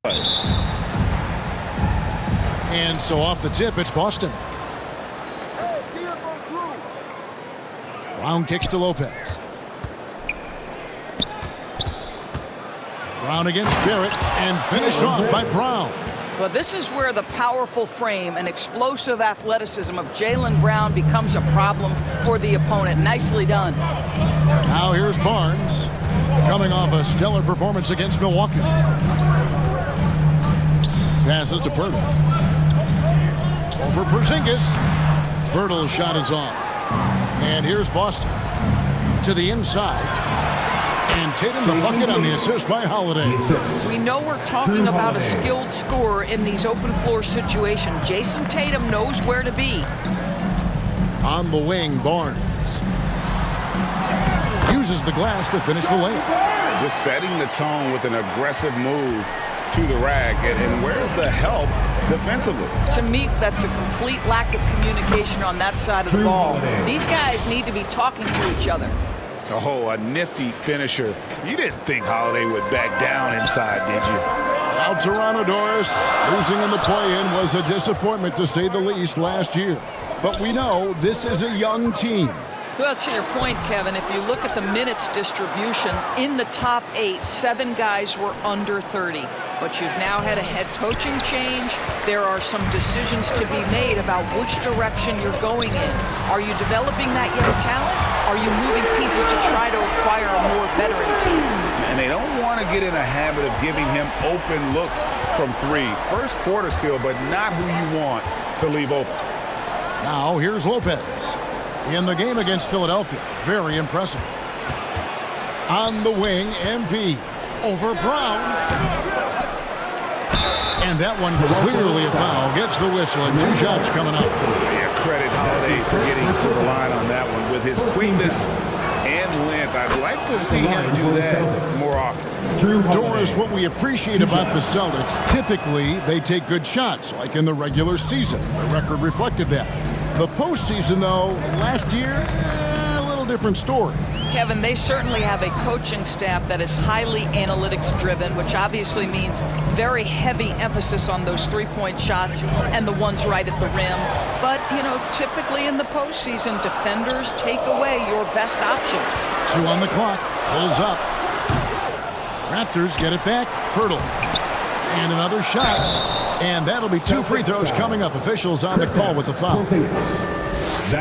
And so off the tip, it's Boston. Brown kicks to Lopez. Brown against Barrett and finished off by Brown. Well, this is where the powerful frame and explosive athleticism of Jaylen Brown becomes a problem for the opponent. Nicely done. Now here's Barnes coming off a stellar performance against Milwaukee. Passes to Poeltl. Over Porzingis. Poeltl's shot is off. And here's Boston to the inside. And Tatum the bucket on the assist by Holiday. We know we're talking about a skilled scorer in these open floor situations. Jayson Tatum knows where to be. On the wing, Barnes uses the glass to finish the layup. Just setting the tone with an aggressive move to the rack. And where's the help defensively? To me, that's a complete lack of communication on that side of the ball. These guys need to be talking to each other. Oh, a nifty finisher. You didn't think Holiday would back down inside, did you? Al Toronto, Doris. Losing in the play-in was a disappointment, to say the least, last year. But we know this is a young team. Well, to your point, Kevin, if you look at the minutes distribution, in the top 8, 7 guys were under 30. But you've now had a head coaching change. There are some decisions to be made about which direction you're going in. Are you developing that young talent? Are you moving pieces to try to acquire a more veteran team? And they don't want to get in a habit of giving him open looks from 3. First quarter still, but not who you want to leave open. Now here's Lopez. In the game against Philadelphia, very impressive. On the wing, MP over Brown. And that one clearly a foul. Gets the whistle and 2 shots coming up. Yeah, credit Holiday for getting to the line on that one. With his quickness and length, I'd like to see him do that more often. Doris, what we appreciate about the Celtics, typically they take good shots, like in the regular season. The record reflected that. The postseason, though, last year, a little different story. Kevin, they certainly have a coaching staff that is highly analytics-driven, which obviously means very heavy emphasis on those three-point shots and the ones right at the rim. But, you know, typically in the postseason, defenders take away your best options. 2 on the clock. Pulls up. Raptors get it back. Poeltl. And another shot. And that'll be 2 free throws coming up. Officials on the call with the foul.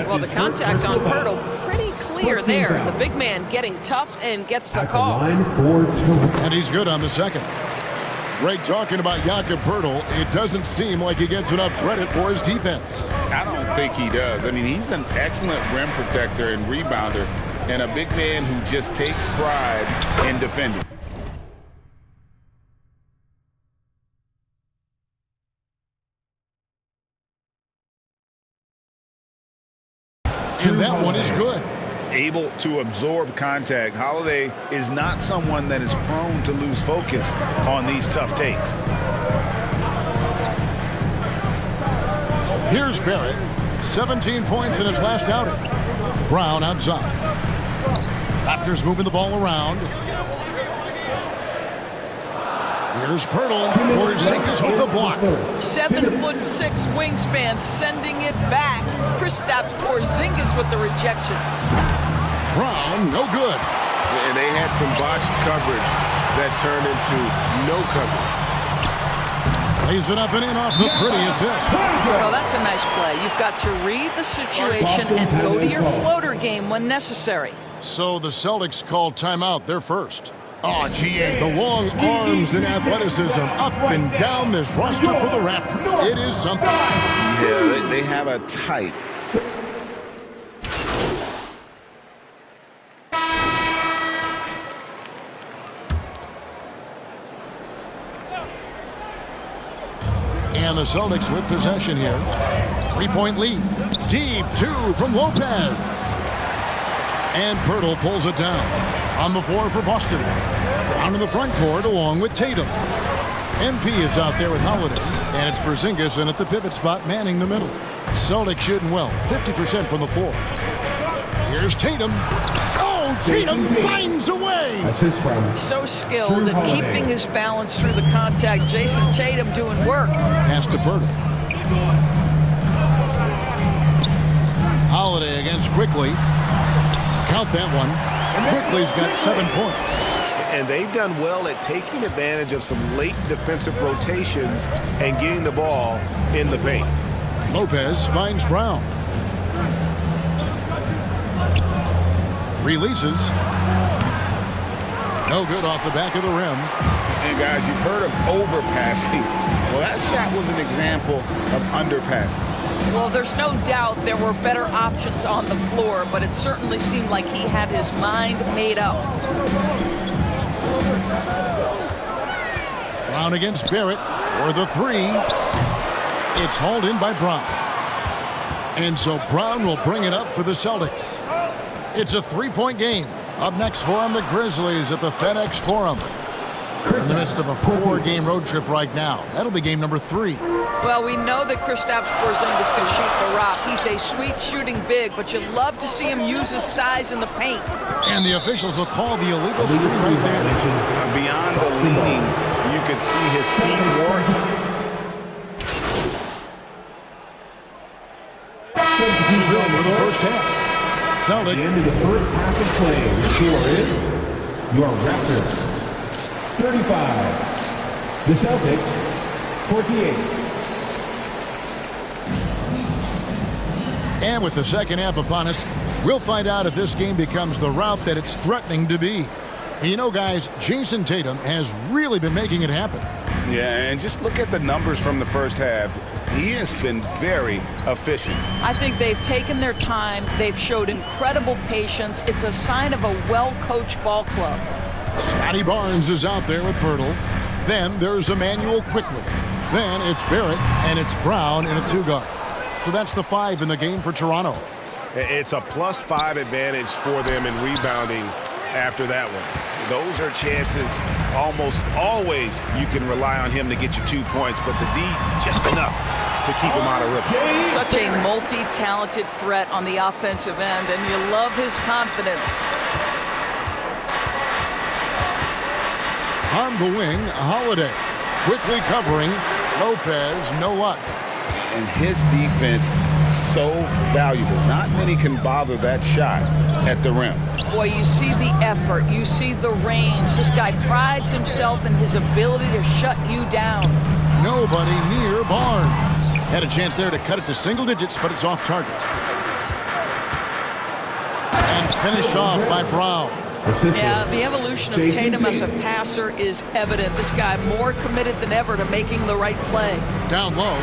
Well, the contact on Poeltl, pretty clear there. The big man getting tough and gets the call. And he's good on the second. Greg talking about Jakob Poeltl. It doesn't seem like he gets enough credit for his defense. I don't think he does. I mean, he's an excellent rim protector and rebounder, and a big man who just takes pride in defending. And that one is good. Able to absorb contact. Holiday is not someone that is prone to lose focus on these tough takes. Here's Barrett. 17 points in his last outing. Brown outside. Raptors moving the ball around. Here's Poeltl. Porzingis with the block. 7'6" wingspan, sending it back. Kristaps Porzingis with the rejection. Brown, no good. And they had some botched coverage that turned into no coverage. Lays it up and in off the pretty assist. Well, that's a nice play. You've got to read the situation and go to your floater game when necessary. So the Celtics call timeout. They're first. Oh, GA, the long arms and athleticism up and down this roster for the Raptors. It is something. Yeah, they have a type. And the Celtics with possession here. 3-point lead. Deep 2 from Lopez. And Poeltl pulls it down. On the floor for Boston. Down in the front court along with Tatum. MP is out there with Holiday. And it's Porzingis in at the pivot spot manning the middle. Celtics shooting well. 50% from the floor. Here's Tatum. Oh, Tatum finds a way. Assist from So skilled at Holiday. keeping his balance through the contact. Jason Tatum doing work. Pass to Pirtle. Holiday against Quickly. Count that one. Quickly's got 7 points. And they've done well at taking advantage of some late defensive rotations and getting the ball in the paint. Lopez finds Brown. Releases. No good off the back of the rim. And guys, you've heard of overpassing. Well, that shot was an example of underpassing. Well, there's no doubt there were better options on the floor, but it certainly seemed like he had his mind made up. Brown against Barrett for the 3. It's hauled in by Brown. And so Brown will bring it up for the Celtics. It's a 3-point game. Up next for them, the Grizzlies at the FedEx Forum. They're in the midst of a 4-game road trip right now. That'll be game number 3. Well, we know that Kristaps Porzingis can shoot the rock. He's a sweet shooting big, but you'd love to see him use his size in the paint. And the officials will call the illegal screen right there. Beyond the leaning, you can see his feet work. Drill for the first half. Celtic. the end of the first half of play. The score is your Raptors 35. The Celtics 48. And with the second half upon us, we'll find out if this game becomes the route that it's threatening to be. And you know, guys, Jason Tatum has really been making it happen. Yeah, and just look at the numbers from the first half. He has been very efficient. I think they've taken their time. They've showed incredible patience. It's a sign of a well-coached ball club. Scotty Barnes is out there with Pirtle. Then there's Emmanuel Quickly. Then it's Barrett, and it's Brown in a 2-guard. So that's the 5 in the game for Toronto. It's a +5 advantage for them in rebounding after that one. Those are chances almost always you can rely on him to get you 2 points, but the D just enough to keep him out of rhythm. Such a multi-talented threat on the offensive end, and you love his confidence. On the wing, Holiday. Quickly covering. Lopez, no luck. And his defense so valuable. Not many can bother that shot at the rim. Boy, you see the effort. You see the range. This guy prides himself in his ability to shut you down. Nobody near Barnes. Had a chance there to cut it to single digits, but it's off target. And finished off by Brown. Yeah, the evolution of Tatum as a passer is evident. This guy more committed than ever to making the right play. Down low.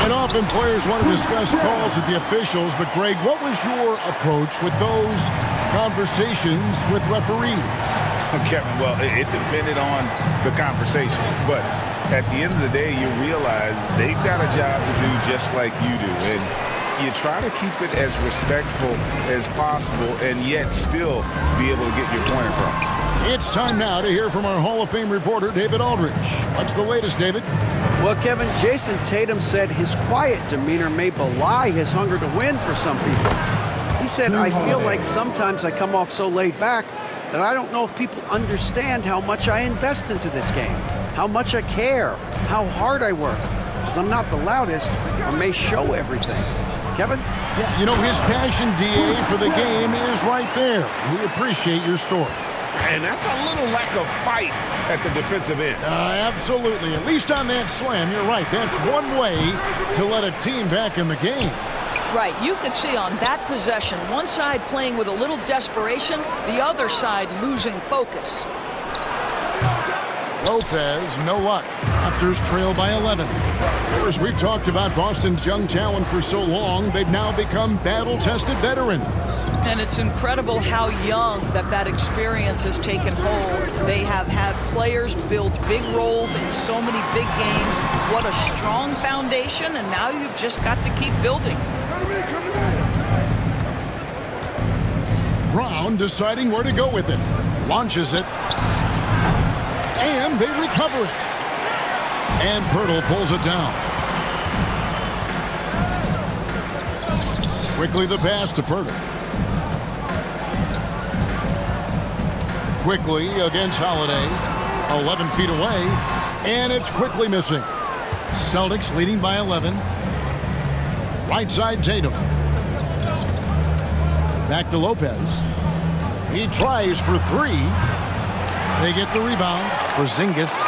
And often players want to discuss calls with the officials, but Greg, what was your approach with those conversations with referees? Kevin, well, it depended on the conversation, but at the end of the day, you realize they've got a job to do just like you do, and you try to keep it as respectful as possible and yet still be able to get your point across. It's time now to hear from our Hall of Fame reporter, David Aldridge. What's the latest, David? Well, Kevin, Jason Tatum said his quiet demeanor may belie his hunger to win for some people. He said, I feel like sometimes I come off so laid back that I don't know if people understand how much I invest into this game, how much I care, how hard I work, because I'm not the loudest or may show everything. Kevin? Yeah, you know, his passion, DA, for the game is right there. We appreciate your story. And that's a little lack of fight at the defensive end. Absolutely. At least on that slam, you're right. That's one way to let a team back in the game. Right, you could see on that possession, one side playing with a little desperation, the other side losing focus. Lopez, no luck. Raptors trail by 11. Of course, we've talked about Boston's young talent for so long, they've now become battle-tested veterans. And it's incredible how young that experience has taken hold. They have had players build big roles in so many big games. What a strong foundation, and now you've just got to keep building. Brown deciding where to go with it. Launches it. And they recover it. And Pirtle pulls it down. Quickly the pass to Pirtle. quickly against Holiday. 11 feet away, and it's quickly missing. Celtics leading by 11. Right side, Tatum. Back to Lopez. He tries for three. They get the rebound. Porzingis.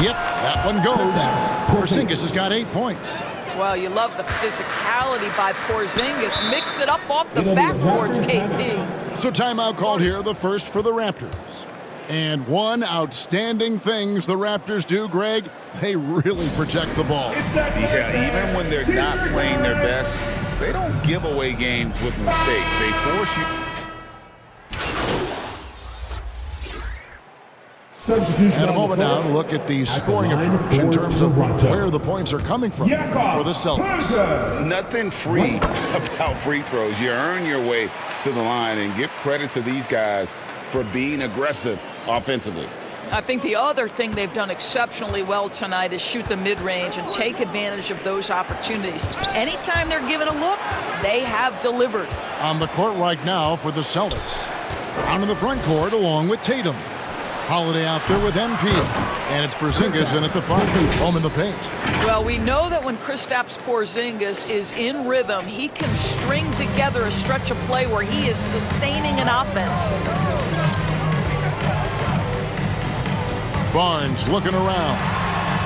Yep, that one goes. Porzingis has got 8 points. Well, you love the physicality by Porzingis. Mix it up off the backboards, KP. So timeout called here, the first for the Raptors. And one outstanding things the Raptors do, Greg, they really protect the ball. Yeah, even when they're not playing their best, they don't give away games with mistakes. They force you. And a moment now to look at the scoring approach in terms of where the points are coming from for the Celtics. Nothing free about free throws. You earn your way to the line, and give credit to these guys for being aggressive offensively. I think the other thing they've done exceptionally well tonight is shoot the mid-range and take advantage of those opportunities. Anytime they're given a look, they have delivered. On the court right now for the Celtics. Down in the front court along with Tatum. Holiday out there with MP. And it's Porzingis in at the 5. Home in the paint. Well, we know that when Kristaps Porzingis is in rhythm, he can string together a stretch of play where he is sustaining an offense. Barnes looking around.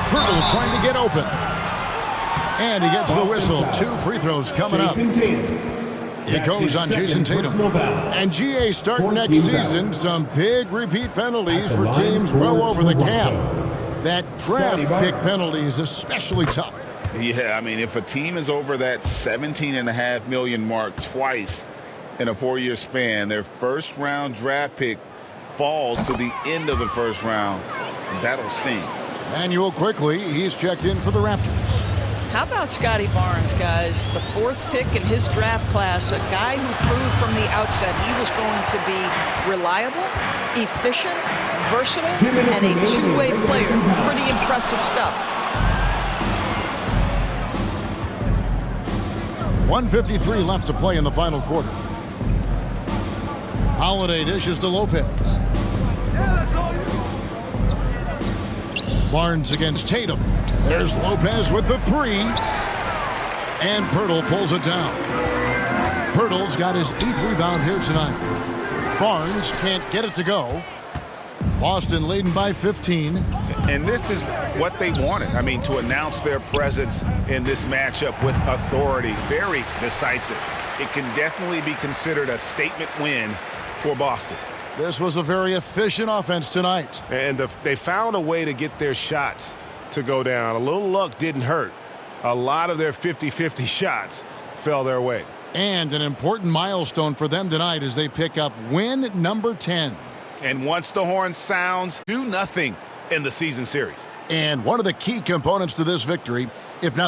Pirtle trying to get open. And he gets the whistle. 2 free throws coming up. It goes on Jason Tatum. And GA starting next season, some big repeat penalties for teams well over the cap. That draft pick penalty is especially tough. Yeah, I mean, if a team is over that $17.5 million mark twice in a 4-year span, their first-round draft pick falls to the end of the first round, that'll sting. Manuel quickly, he's checked in for the Raptors. How about Scotty Barnes, guys? The 4th pick in his draft class, a guy who proved from the outset he was going to be reliable, efficient, versatile, and a two-way player. Pretty impressive stuff. 1:53 left to play in the final quarter. Holiday dishes to Lopez. Barnes against Tatum. There's Lopez with the 3. And Pirtle pulls it down. Pirtle's got his 8th rebound here tonight. Barnes can't get it to go. Boston leading by 15. And this is what they wanted. I mean, to announce their presence in this matchup with authority. Very decisive. It can definitely be considered a statement win for Boston. This was a very efficient offense tonight. And they found a way to get their shots to go down. A little luck didn't hurt. A lot of their 50-50 shots fell their way. And an important milestone for them tonight as they pick up win number 10. And once the horn sounds, 2-0 in the season series. And one of the key components to this victory, if not the